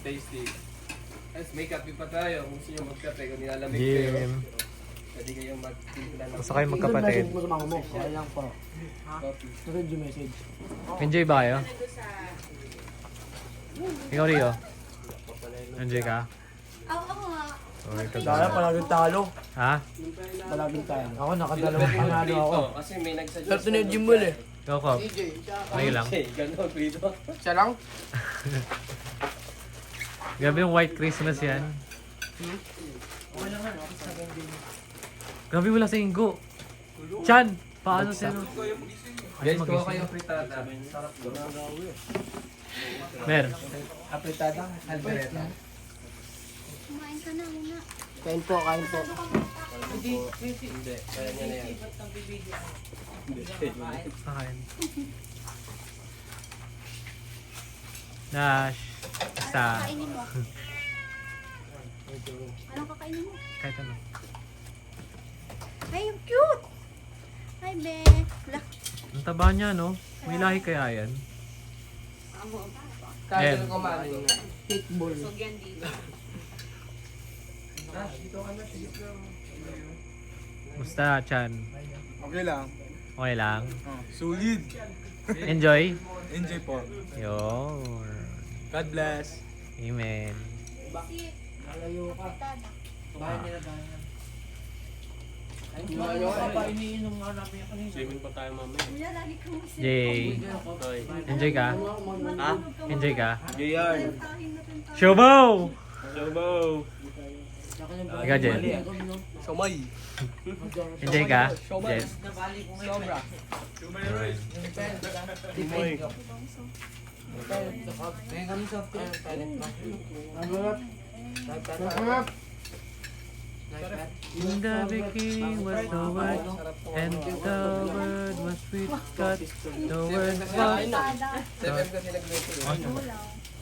tasty. Guys, may kape pa tayo. Kung gusto nyo magkape, kung nilalamig kayo. Jim. Pwede kayong magtimpla ng Gusto kayo magkapatid. Message mo sa mama mo. Okay lang po. coffee. Message yung message. Enjoy ba kayo? Ikaw Rio? Enjoy ka? Ako nga. Sorry ka Kaya ba? palaging talo. Ha? Palaging tayo. Ako nakadalawang panalo ako. Kasi may nagsuggest. Pero tinid yung mul eh. Ikaw ko? Okay lang. Okay, ganun, Guido. Siya lang? Grabe yung white Christmas yan. Grabe wala sa Ingo. Chan! Paano siya? Guys, kuha kayo fritada. Sarap to. Mer. Apritada, albereta. Kumain ka na muna. Kain po, kain po. Hindi, kaya niya na yan. Kain. Dash. Isa. Kakainin mo. Anong kakainin mo? Kahit ano. Ay, yung cute! Hi, Be. Wala. Ang taba niya, no? May lahi kaya yan. Kaya Em. ko kumain. Kickball. Musta, Chan? Okay lang. Okay lang? Solid. Enjoy? Enjoy po. Yun. God bless. Amen. Malayo ka. Ah. Malayo ka pa iniinom nga namin kanina. Swimming pa tayo mamaya. Wala, lagi kang masaya. Jay. Okay. Enjoy ka? Ha? Enjoy ka? Jayan. Shobo! Shobo. Ikaw, Jen. Somay. Enjoy ka? Jen. Sobra. Somay. Kaya kami sa toilet ba? Sarap. In the beginning was the word, and the word was with God. The word was... Seven kasi nagluto. Wala.